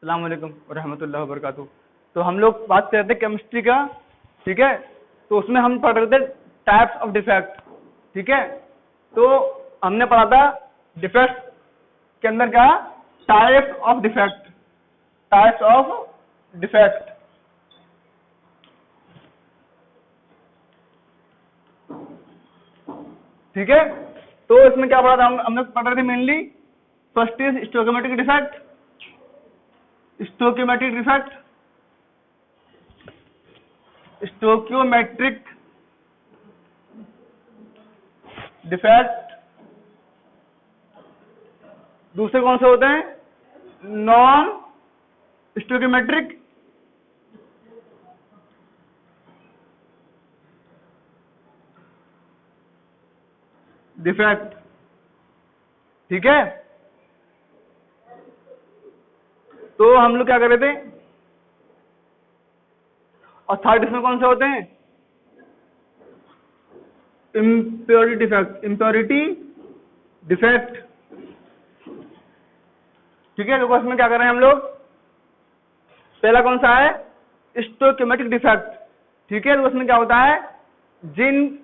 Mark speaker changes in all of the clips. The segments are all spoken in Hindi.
Speaker 1: अस्सलाम वालेकुम रहमतुल्लाहि व बरकातुहू। तो हम लोग बात कर रहे थे केमिस्ट्री का, ठीक है। तो उसमें हम पढ़ रहे थे टाइप्स ऑफ डिफेक्ट, ठीक है। तो हमने पढ़ा था डिफेक्ट के अंदर क्या, types of defect, types of defect. ठीक है। तो इसमें क्या पढ़ा था हमने पढ़ रहे थे mainly, first is stoichiometric defect, stoichiometric defect, stoichiometric defect. दूसरे कौन से होते हैं, नॉन स्टोइकोमेट्रिक डिफेक्ट, ठीक है। तो हम लोग क्या कर रहे थे, और थर्ड इसमें कौन से होते हैं, इम्प्योरिटी डिफेक्ट, इम्प्योरिटी डिफेक्ट, ठीक है। तो इसमें क्या कर रहे हैं हम लोग, पहला कौन सा है, स्टोइकोमेट्रिक डिफेक्ट, ठीक है। तो उसमें क्या होता है, जिन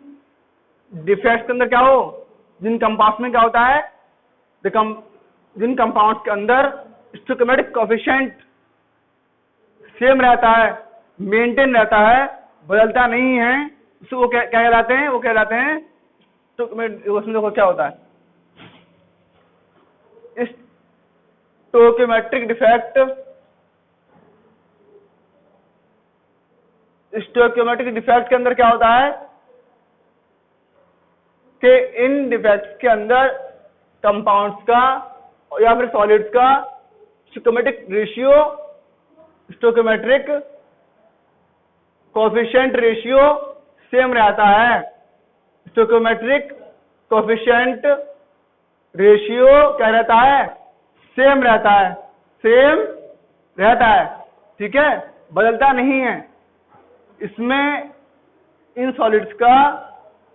Speaker 1: डिफेक्ट के अंदर क्या हो, जिन कंपाउंड्स में क्या होता है, जिन कंपाउंड्स के अंदर स्टोइकोमेट्रिक कोएफिशिएंट सेम रहता है, मेंटेन रहता है, बदलता नहीं है, उसको वो क्या कहलाते हैं, वो कहलाते हैं उसमें देखो क्या होता है, स्टोइकोमेट्रिक डिफेक्ट। स्टोइकोमेट्रिक डिफेक्ट के अंदर क्या होता है कि इन डिफेक्ट्स के अंदर कंपाउंड्स का या फिर सॉलिड्स का stoichiometric ratio, stoichiometric coefficient ratio same रहता है। स्टोइकोमेट्रिक कोएफिशिएंट रेशियो क्या रहता है, सेम रहता है, सेम रहता है, ठीक है, बदलता नहीं है। इसमें इन सॉलिड्स का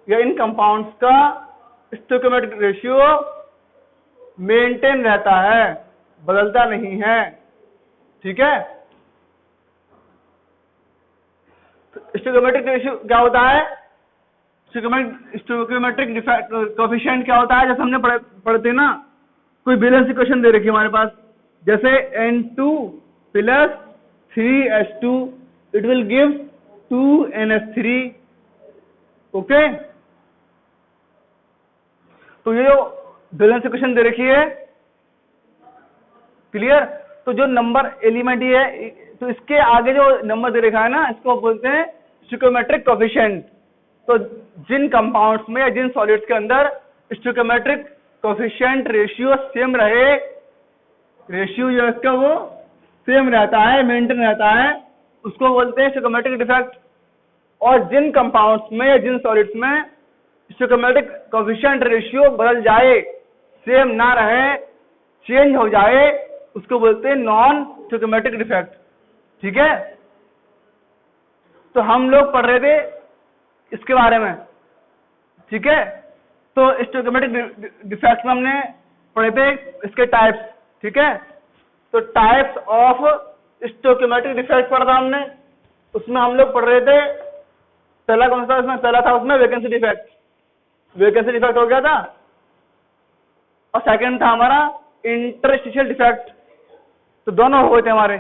Speaker 1: या इन कंपाउंड्स का स्टोइकोमेट्रिक रेशियो मेंटेन रहता है, बदलता नहीं है, ठीक है। स्टोइकोमेट्रिक रेशियो क्या होता है, स्टोइकोमेट्रिक डिफेक्ट कोएफिशिएंट क्या होता है, जैसे हमने पढ़ते ना, कोई बैलेंस इक्वेशन दे रखी है हमारे पास, जैसे N2 + 3H2 it will give 2NH3, okay. तो ये जो बैलेंस इक्वेशन दे रखी है, क्लियर। तो जो नंबर एलिमेंट ये है, तो इसके आगे जो नंबर दे रखा है ना, इसको बोलते हैं स्टोइकोमेट्रिक कोएफिशिएंट। तो जिन कंपाउंड्स में या जिन सॉलिड्स के अंदर स्टोइकोमेट्रिक कोएफिशिएंट रेशियो सेम रहे, रेशियो जो इसका वो सेम रहता है, मेंटेन रहता है, उसको बोलते हैं स्टोइकोमेट्रिक डिफेक्ट। और जिन कंपाउंड्स में या जिन सॉलिड्स में स्टोइकोमेट्रिक कोएफिशिएंट रेशियो बदल जाए, सेम ना रहे, चेंज हो जाए, उसको बोलते हैं नॉन स्टोइकोमेट्रिक डिफेक्ट, ठीक है। तो हम लोग पढ़ रहे थे इसके बारे में, ठीक है। तो स्टोइकोमेट्रिक डिफेक्ट में हमने पढ़े थे इसके टाइप्स, ठीक है। तो टाइप्स ऑफ स्टोइकोमेट्रिक डिफेक्ट पढ़ा था हमने, उसमें हम लोग पढ़ रहे थे, पहला कौन सा, उसमें पहला था उसमें वैकेंसी डिफेक्ट, वैकेंसी डिफेक्ट हो गया था। और सेकंड था हमारा इंटरस्टिशियल डिफेक्ट। तो दोनों हो गए थे हमारे।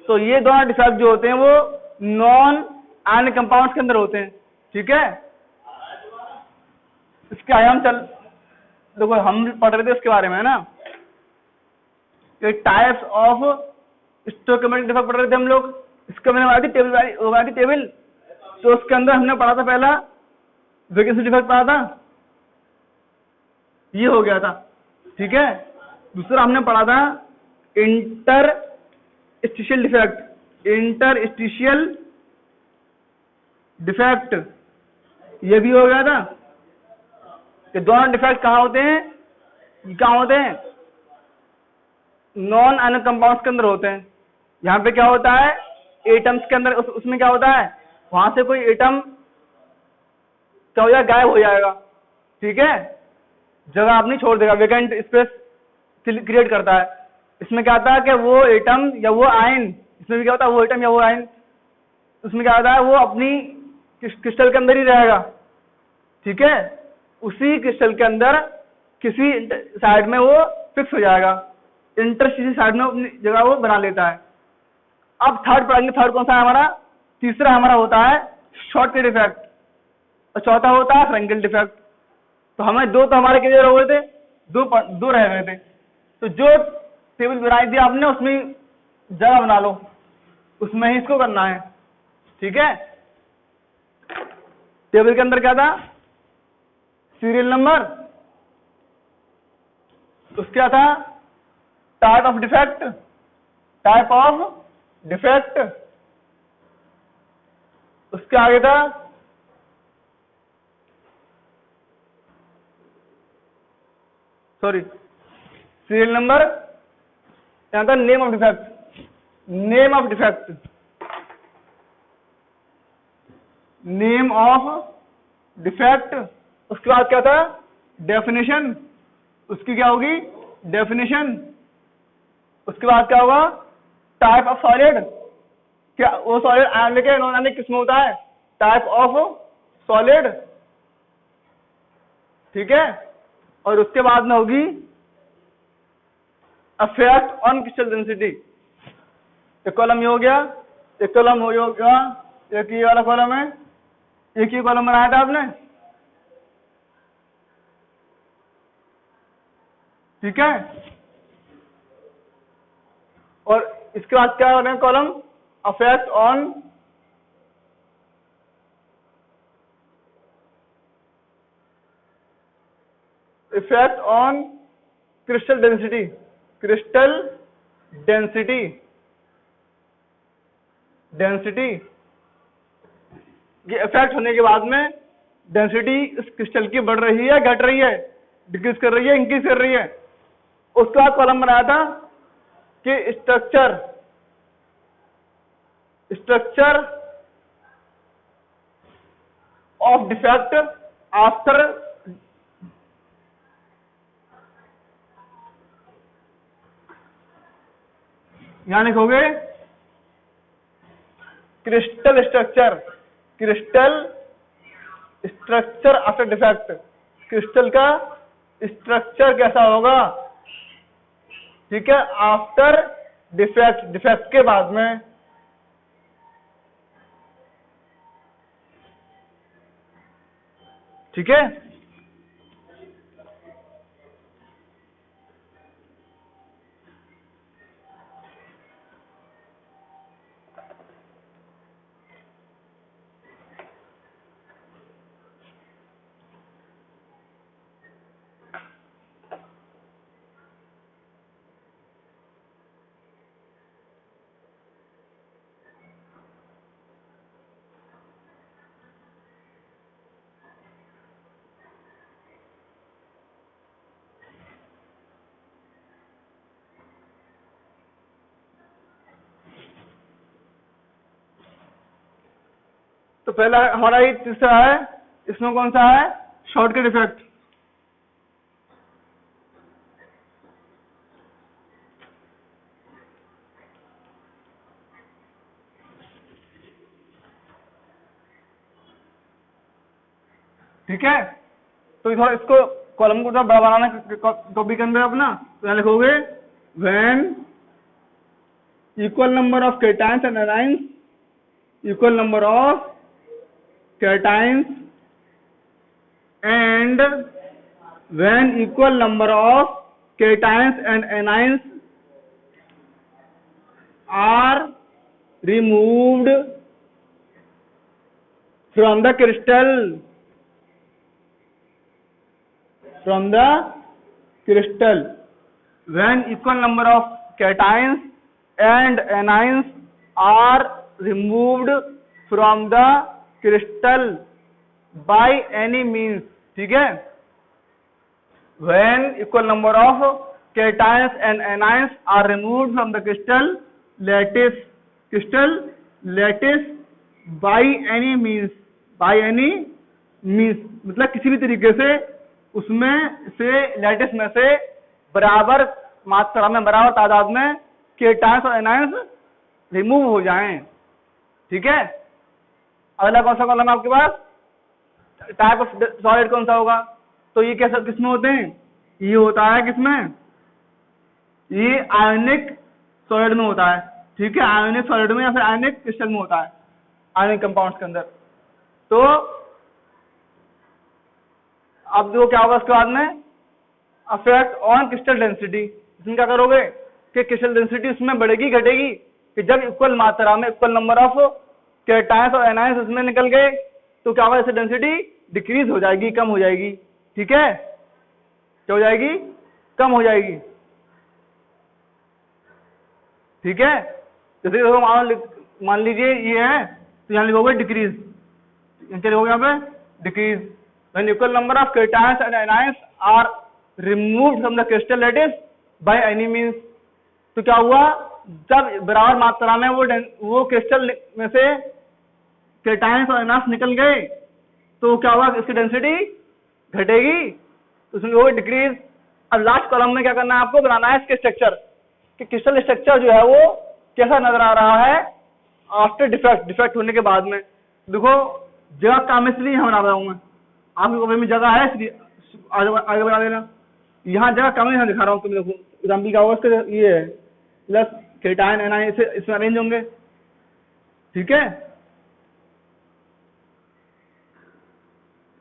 Speaker 1: तो ये दोनों डिफेक्ट जो होते हैं वो नॉन आयनिक कंपाउंड्स के अंदर होते हैं, ठीक है। इसके आगे हम देखो हम पढ़ रहे थे इसके बारे में, है ना, ये टाइप्स ऑफ स्टोइकोमेट्रिक डिफेक्ट पढ़ रहे थे हम लोग। इसका मैंने बनाई थी टेबल। तो उसके अंदर हमने पढ़ा था, पहला वैकेंसी डिफेक्ट पढ़ा था, ये हो गया था, ठीक है। दूसरा हमने पढ़ा था इंटरस्टिशियल डिफेक्ट, इंटरस्टिशियल डिफेक्ट, ये भी हो गया था। ये दोनों डिफेक्ट कहाँ होते हैं, कहाँ होते हैं, नॉन आयनिक कंपाउंड्स के अंदर होते हैं। यहाँ पे क्या होता है, एटम्स के अंदर, उसमें क्या होता है, वहां से कोई एटम क्या हो जाएगा, गायब हो जाएगा, ठीक है, जगह अपनी छोड़ देगा, वेकेंट स्पेस क्रिएट करता है। इसमें क्या होता है कि वो एटम या वो आयन, इसमें भी क्या होता है वो एटम या वो आयन, उसमें क्या होता है वो अपनी क्रिस्टल के अंदर ही रहेगा, ठीक है, उसी क्रिस्टल के अंदर किसी साइड में वो फिक्स हो जाएगा, इंटरस्टिशियल साइड में अपनी जगह वो बना लेता है। अब थर्ड पढ़ेंगे, थर्ड कौन सा है हमारा, तीसरा हमारा होता है शॉर्टकट इफेक्ट और चौथा होता है फ्रैंकल डिफेक्ट। तो हमें दो तो हमारे क्लियर हो गए थे, दो रह गए थे। तो जो टेबल बनाई थी आपने उसमें जगह बना लो, उसमें ही इसको करना है, ठीक है। टेबल के अंदर क्या था, सीरियल नंबर, उसके क्या था type of defect, type of defect, उसके आगे था सीरियल नंबर, यहां था name of defect, name of defect, name of defect, उसके बाद क्या था डेफिनेशन, उसकी क्या होगी डेफिनेशन, उसके बाद क्या होगा टाइप ऑफ सॉलिड, क्या वो सॉलिड आयनिक है नॉन आयनिक किसमें होता है, टाइप ऑफ सॉलिड, ठीक है। और उसके बाद में होगी इफेक्ट ऑन क्रिस्टल डेंसिटी। एक कॉलम ये हो गया, एक कॉलम हो गया, एक ये वाला कॉलम है, एक ही कॉलम बनाया था आपने, ठीक है। और इसके बाद क्या हो रहा है column effect on crystal density, crystal density, density ये इफेक्ट होने के बाद में डेंसिटी इस क्रिस्टल की बढ़ रही है घट रही है, डिक्रीज कर रही है इंक्रीज कर रही है। उसके बाद कॉलम बनाया था कि स्ट्रक्चर ऑफ डिफेक्ट आफ्टर यहां लिखोगे crystal structure after defect, crystal का स्ट्रक्चर कैसा होगा, ठीक है, आफ्टर डिफेक्ट, डिफेक्ट के बाद में, ठीक है। तो पहला हमारा ये तीसरा है, इसमें कौन सा है शॉर्टकट इफेक्ट, ठीक है। तो थोड़ा इसको कॉलम को थोड़ा बड़ा बनाना कॉपी के अंदर अपना, तो यहां लिखोगे when equal number of cations and anions, equal number of cations and when equal number of cations and anions are removed from the crystal, when equal number of cations and anions are removed from the crystal by any means, ठीक है। when equal number of cations and anions are removed from the crystal lattice by any means, मतलब किसी भी तरीके से उसमें से लैटिस में से बराबर मात्रा में बराबर तादाद में केटायंस और एनायंस रिमूव हो जाएं। ठीक है, अगला कौन सा कॉलम है आपके पास? टाइप ऑफ सॉलिड कौन सा होगा? तो ये कैसा किसमें होते हैं? ये होता है किसमें? ये आयनिक सॉलिड में होता है। ठीक है, आयनिक सॉलिड में या फिर आयनिक क्रिस्टल में होता है, आयनिक कंपाउंड्स के अंदर। तो अब जो क्या होगा उसके बाद में, अफेक्ट ऑन क्रिस्टल डेंसिटी। इसमें क्या करोगे कि क्रिस्टल डेंसिटी उसमें बढ़ेगी घटेगी? कि जब इक्वल मात्रा में इक्वल नंबर ऑफ केटायंस और एनायंस उसमें निकल गए तो क्या होगा? इससे डेंसिटी डिक्रीज हो जाएगी, कम हो जाएगी। ठीक है, क्या हो जाएगी? कम हो जाएगी। ठीक है, जैसे मान लीजिए ये है तो यहाँ लिखोगे डिक्रीज, क्या लिखोगे यहाँ पे? Decrease. When equal number of cations and anions are removed from the crystal lattice by any means. तो क्या हुआ? जब बराबर मात्रा में वो क्रिस्टल में से केटायंस और एनायंस निकल गए तो क्या होगा? इसकी डेंसिटी घटेगी, तो उसमें वो डिक्रीज। अब लास्ट कॉलम में क्या करना है आपको? बनाना है इसके स्ट्रक्चर, कि क्रिस्टल स्ट्रक्चर जो है वो कैसा नजर आ रहा है आफ्टर डिफेक्ट होने के बाद में। देखो जगह काम इसलिए यहाँ बना रहा हूँ मैं, आपकी कॉपी में जगह है इसलिए आगे बढ़ा देना। यहाँ जगह कम है, यहाँ दिखा रहा हूँ। तुम देखो एग्जाम्पल क्या होगा इसका, ये है प्लस केटायन एनायन इसमें अरेंज होंगे। ठीक है,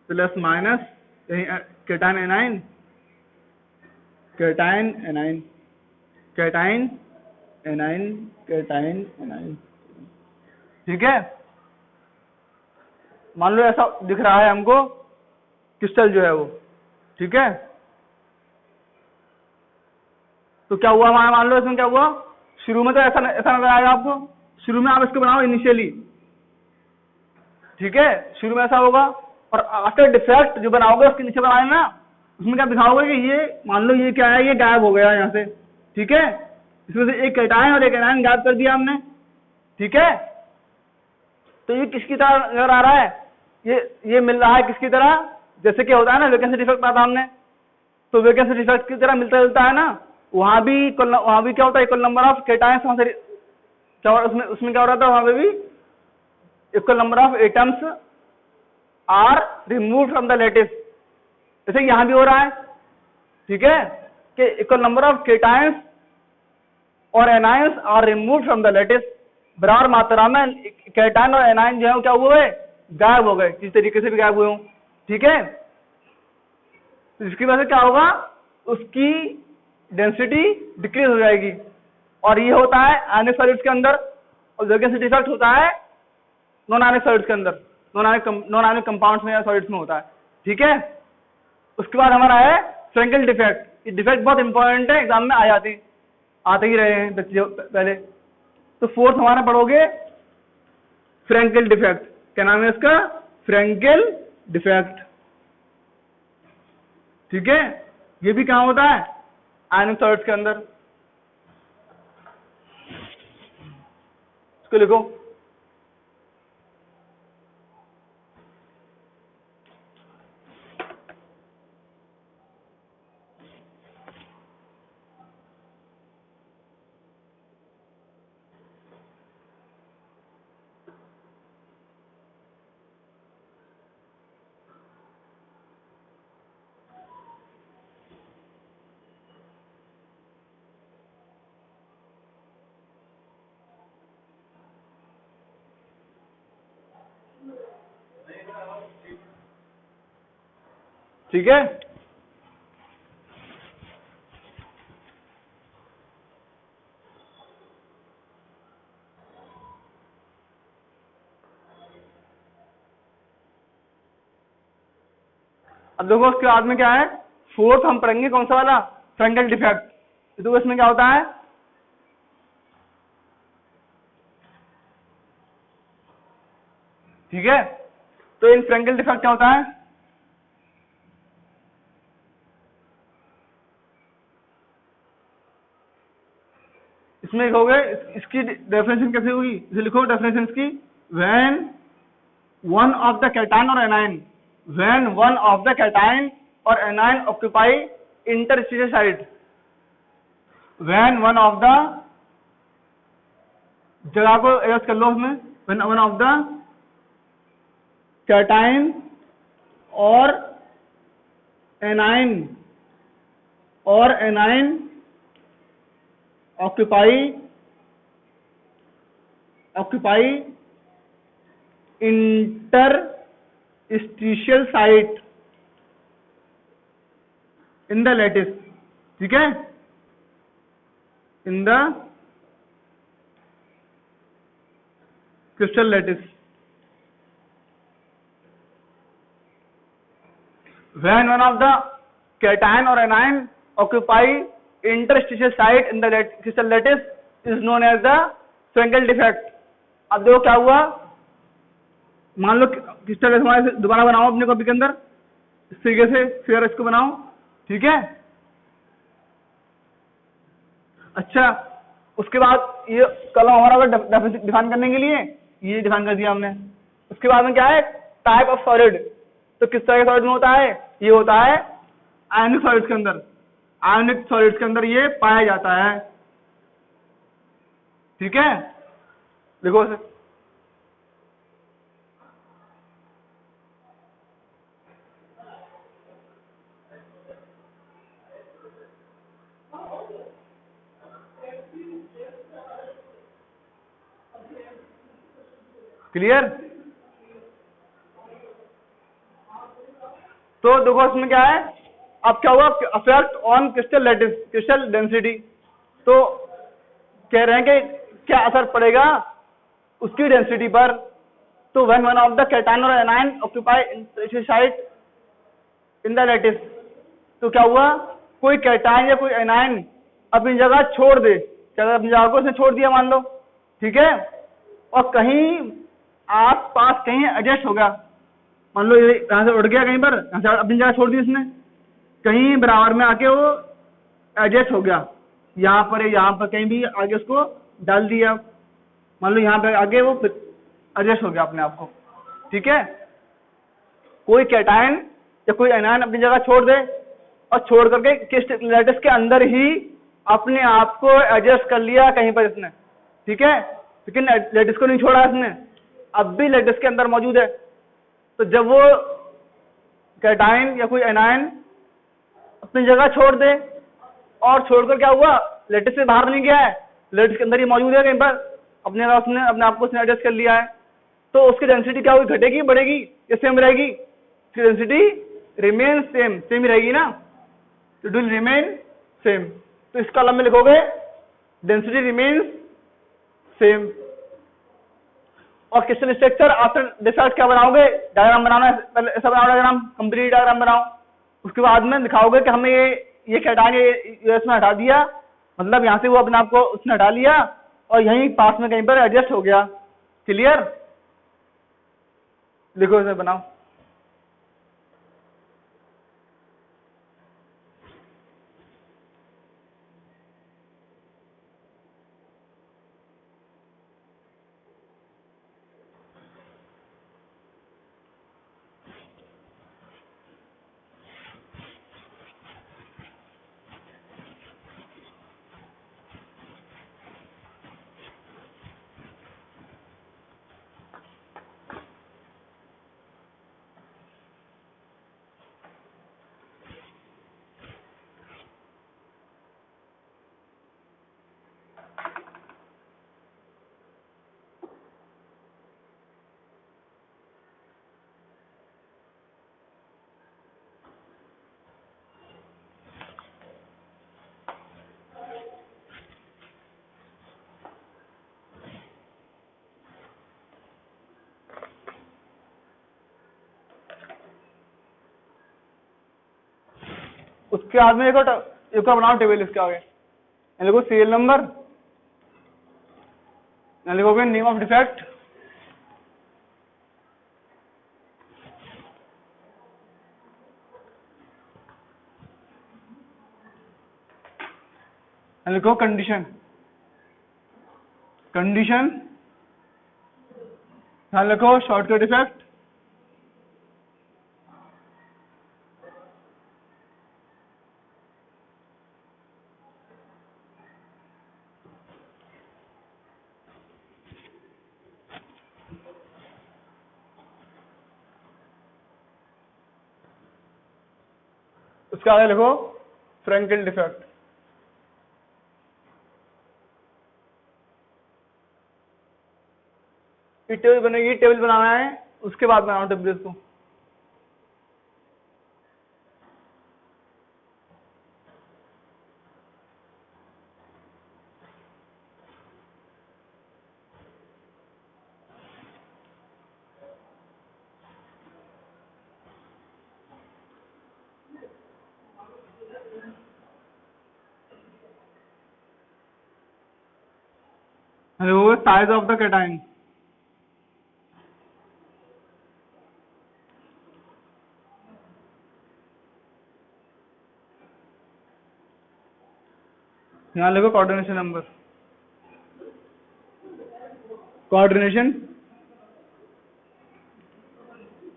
Speaker 1: plus minus cation anion, cation anion, cation anion, cation anion. ठीक है, मान लो ऐसा दिख रहा है हमको क्रिस्टल जो है वो। ठीक है, तो क्या हुआ हमारा? मान लो इसमें क्या हुआ? शुरू में तो ऐसा नजर आएगा आपको। शुरू में आप इसको बनाओ इनिशियली। ठीक है, शुरू में ऐसा होगा, और आफ्टर डिफेक्ट जो बनाओगे उसके नीचे बनाए ना, उसमें क्या दिखाओगे कि ये मान लो ये क्या है, ये गायब हो गया यहाँ से। ठीक है, इसमें से एक केटायन और एक एनायन गायब कर दिया हमने। ठीक है, तो ये किसकी तरह नजर आ रहा है? ये मिल रहा है किसकी तरह? जैसे कि होता है ना वैकेंसी डिफेक्ट पता हमने, तो वैकेंसी डिफेक्ट की तरह मिलता जुलता है ना। वहां भी क्या होता है? इक्वल नंबर ऑफ केटायंस वहां से क्या उसमें क्या हो रहा था? वहां पे भी equal number of atoms are remove from the lattice, जैसे यहां भी हो रहा है। ठीक है, कि इक्वल नंबर ऑफ केटायंस और anions are remove from the lattice. बराबर मात्रा में केटायन और एनायन जो है क्या हुए? गायब हो गए, किस तरीके से भी गायब हुए हों। ठीक है, तो इसकी वजह से क्या होगा? उसकी डेंसिटी डिक्रीज हो जाएगी। और ये होता है आयनिक सॉलिड्स के अंदर, और वैकेंसी डिफेक्ट होता है नॉन आयनिक सॉलिड्स के अंदर, नॉन आयनिक कंपाउंड्स में या सॉलिड्स में होता है। ठीक है, उसके बाद हमारा है फ्रेंकेल डिफेक्ट। ये डिफेक्ट बहुत इंपॉर्टेंट है, एग्जाम में आते ही रहे हैं बच्चे पहले। तो फोर्थ हमारा पढ़ोगे फ्रेंकेल डिफेक्ट। क्या नाम है इसका? फ्रेंकेल डिफेक्ट। ठीक है, ये भी कहाँ होता है? आयनिक सॉलिड्स के अंदर। इसको लिखो। ठीक है, अब देखो उसके बाद में क्या है? फोर्थ हम पढ़ेंगे कौन सा वाला? फ्रेंकेल डिफेक्ट। तो इसमें क्या होता है? ठीक है, तो इन फ्रेंकेल डिफेक्ट क्या होता है? इसमें लिखोगे, इसकी डेफिनेशन कैसे होगी? इसे लिखो डेफिनेशन इसकी, when one of the cation or anion, when one of the cation or anion occupy interstitial side, when one of the, जगह को एडजस्ट कर लो उसमें, when one of the cation or anion occupy interstitial site in the lattice, ठीक है, in the crystal lattice. When one of the cation or anion occupy interstitial site in the crystal lattice is known as the Frenkel defect. अब देखो क्या हुआ, मान लो क्रिस्टल लैटिस हमारे दोबारा बनाओ अपने कॉपी के अंदर इस तरीके से, फिर इसको बनाओ, ठीक है। अच्छा, उसके बाद ये कलम हमारा डिफाइन करने के लिए ये डिफाइन कर दिया हमने। उसके बाद में क्या है, टाइप ऑफ सॉलिड। तो किस तरह के सॉलिड में होता है, ये होता है आयनिक सॉलिड्स के अंदर, आयनिक सॉलिड्स के अंदर ये पाया जाता है, ठीक है। देखो इसे, क्लियर। तो देखो इसमें क्या है, अब क्या हुआ, affect on crystal lattice, crystal density. तो कह रहे हैं कि क्या असर पड़ेगा उसकी डेंसिटी पर। तो when one of the cation or anion occupy site in the lattice, तो क्या हुआ, कोई कैटाइन या कोई एनाइन अपनी जगह छोड़ दे, क्या अपनी जगह को उसने छोड़ दिया मान लो, ठीक है, और कहीं आस पास कहीं एडजस्ट हो गया, मान लो ये यहाँ से उड़ गया कहीं पर, यहाँ से अपनी जगह छोड़ दी इसने, कहीं बराबर में आके वो एडजस्ट हो गया, यहाँ पर कहीं भी आगे उसको डाल दिया, मान लो यहाँ पे आगे वो एडजस्ट हो गया अपने आप को, ठीक है। कोई कैटाइन या कोई एनायन अपनी जगह छोड़ दे और छोड़ करके क्रिस्टल लैटिस के अंदर ही अपने आप को एडजस्ट कर लिया कहीं पर इसने, ठीक है, लेकिन लैटिस को नहीं छोड़ा इसने, अब भी लैटिस के अंदर मौजूद है। तो जब वो कैटाइन या कोई एनायन अपनी जगह छोड़ दे और छोड़कर क्या हुआ, लैटिस से बाहर नहीं गया है, लैटिस के अंदर ही मौजूद है कहीं पर, अपने आप को एडजस्ट कर लिया है, तो उसकी डेंसिटी क्या होगी, घटेगी बढ़ेगी या सेम रहेगी, उसकी डेंसिटी रिमेन सेम ही रहेगी ना, इट विल रिमेन सेम। तो इस कॉलम में लिखोगे डेंसिटी रिमेन्स सेम। और क्रिस्टल स्ट्रक्चर आफ्टर डिफेक्ट क्या बनाओगे, डायग्राम बनाना, पहले ऐसा बनाओ डायग्राम, कंप्लीट डायग्राम बनाओ, उसके बाद में दिखाओगे कि हमें ये कैटाइन यूएस में हटा दिया, मतलब यहाँ से वो अपने आप को उसने हटा लिया और यहीं पास में कहीं पर एडजस्ट हो गया, क्लियर। लिखो इसे बनाओ। उसके बाद में एक और बनाओ टेबल इसके आगे, लिखो सीरियल नंबर, लिखोगे नेम ऑफ डिफेक्ट, लिखो कंडीशन, लिखो शॉर्टकट इफेक्ट, उसका आगे लिखो फ्रैंकल डिफेक्ट। ये टेबल बनेगी, टेबल बनाना है, उसके बाद बनाओ टेबल को। Hello, size of the cation. यहाँ लिखो कोऑर्डिनेशन नंबर। कोऑर्डिनेशन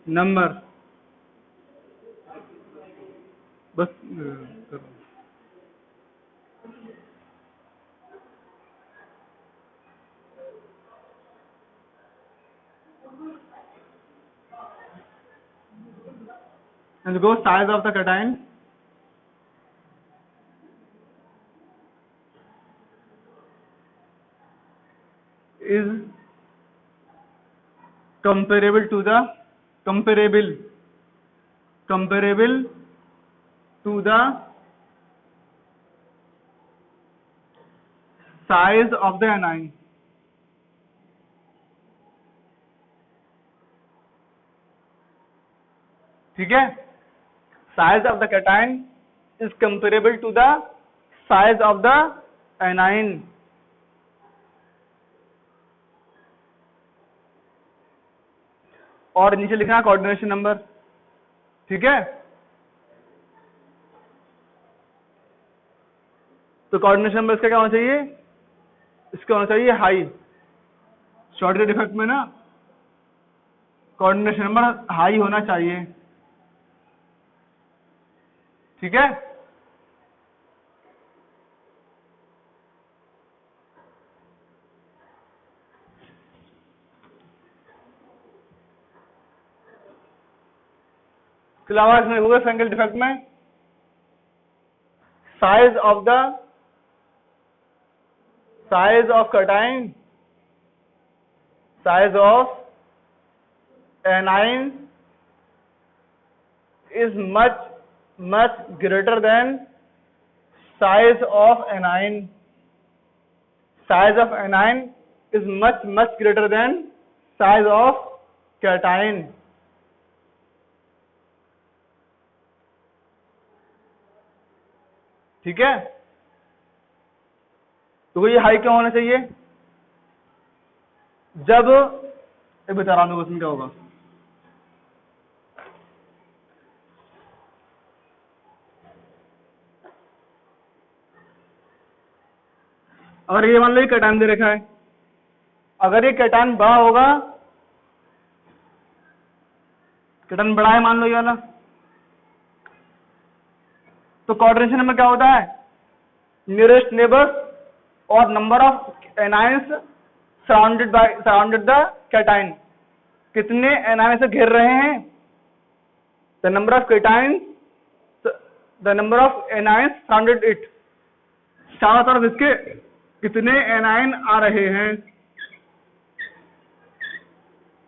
Speaker 1: नंबर बस करो। and go size of the cation is comparable to the size of the anion। ठीक है, size of the cation is comparable to the size of the anion। और नीचे लिखना कोऑर्डिनेशन नंबर। ठीक है, तो कोऑर्डिनेशन नंबर इसका क्या होना चाहिए, इसका होना चाहिए हाई। शॉर्टकट डिफेक्ट में ना कोऑर्डिनेशन नंबर हाई होना चाहिए। ठीक है, इसके अलावा इसमें होगा फ्रैंकल डिफेक्ट में size of cation, size of anion is much greater than size of anion। size of anion is much greater than size of cation। ठीक है, तो ये हाई क्यों होना चाहिए, जब ये बता रहा हूं क्वेश्चन क्या होगा। अगर ये मान लो ये कैटायन दे रखा है, अगर ये कैटायन बड़ा होगा, कैटायन बड़ा है मान लो ये वाला, तो कोऑर्डिनेशन नंबर क्या होता है, नियरेस्ट नेबर्स और number of anions surrounded the cation. कितने एनायन से घेर रहे हैं, the number of cation, the number of anions surrounded it. चारों तरफ इसके कितने एनायन आ रहे हैं।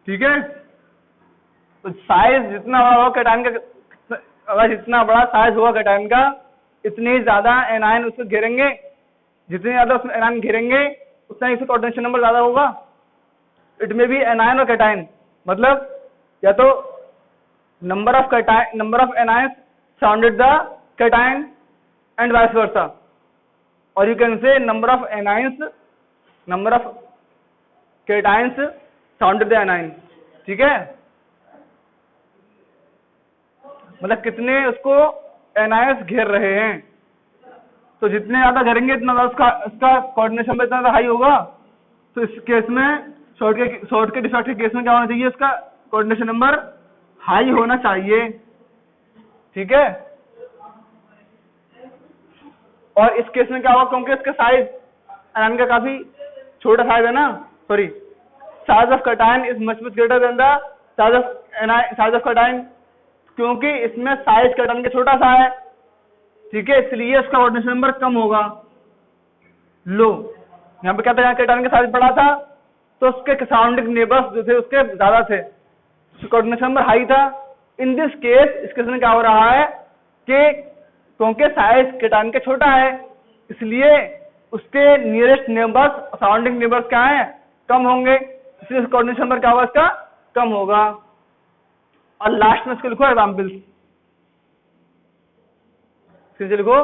Speaker 1: ठीक है, तो साइज जितना बड़ा होगा कैटायन का, अगर जितना बड़ा साइज होगा कैटायन का, इतने ज्यादा एनायन उसको घेरेंगे, जितने ज्यादा उसमें एनायन घेरेंगे उतना ही कोऑर्डिनेशन नंबर ज्यादा होगा। It may be anion or cation, मतलब या तो number of anions surrounded the cation and vice versa, और you can say number of cations surrounded the anion. ठीक है, मतलब कितने उसको एनायंस घेर रहे हैं, तो जितने ज्यादा घेरेंगे इतना ज्यादा उसका कोऑर्डिनेशन में इतना हाई होगा। तो इस केस में शॉर्टकट डिफेक्ट के केस में क्या होना चाहिए, उसका कोऑर्डिनेशन नंबर हाई होना चाहिए। ठीक है, और इस केस में क्या होगा, क्योंकि इसका साइज एनायन का काफी छोटा साइज है ना, sorry, size of cation is much greater than the size of cation, क्योंकि इसमें साइज कैटायन का छोटा सा है, ठीक है, इसलिए उसका कोऑर्डिनेशन नंबर कम होगा। लो यहाँ पे क्या था, यहाँ केटायन का साइज बड़ा था तो उसके सराउंडिंग नेबर्स जो थे उसके ज्यादा थे, कोऑर्डिनेशन नंबर हाई था। इन दिस केस इस केस में क्या हो रहा है कि क्योंकि साइज केटायन का छोटा है इसलिए उसके नियरेस्ट नेबर्स सराउंडिंग नेबर्स क्या है, कम होंगे, इसलिए कोऑर्डिनेशन नंबर क्या होगा इसका, कम होगा। और लास्ट में इसको लिखो एग्जाम्पल्स, लिखो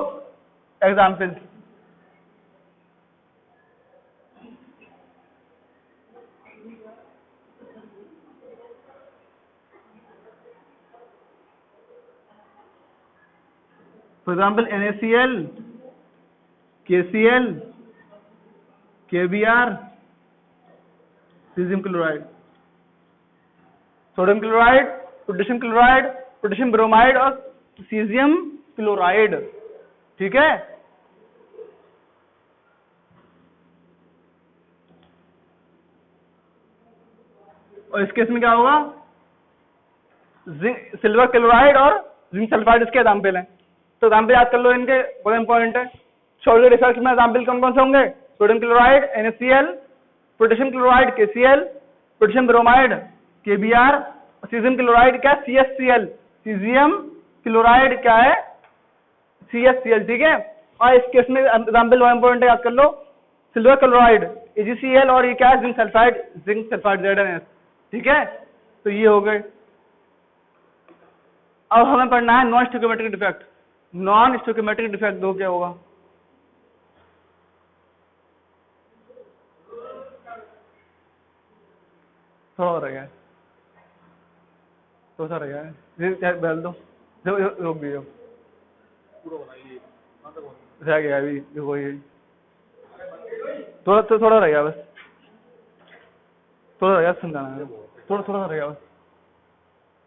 Speaker 1: examples. For example, NaCl, KCl, KBr, cesium chloride, sodium chloride, potassium chloride, potassium bromide और सीजियम क्लोराइड। ठीक है, और इस केस में क्या होगा, सिल्वर क्लोराइड और जिंक सल्फाइड इसके एग्जाम्पल हैं। तो एग्जाम्पल याद कर लो इनके, बहुत इंपॉर्टेंट है। सॉलिड रिसर्च में एग्जाम्पल कौन कौन से होंगे, sodium chloride NaCl, potassium chloride KCl, potassium bromide KBr, caesium chloride क्या CSCl, सीजियम क्लोराइड क्या है CSCl। ठीक है, और इस केस में एग्जाम्पल बहुत इंपॉर्टेंट है, याद कर लो, सिल्वर क्लोराइड AgCl और ये क्या है जिंक सल्फाइड ZnS। ठीक है, तो ये हो गए। अब हमें पढ़ना है non stoichiometric defect. Non stoichiometric defect दो क्या होगा, थोड़ा हो रहा है, तो सर है बैल दो, रोक दीजिए, रह गया अभी देखो ये थोड़ा रह गया बस, थोड़ा रह गया समझाना, थोड़ा रह गया बस।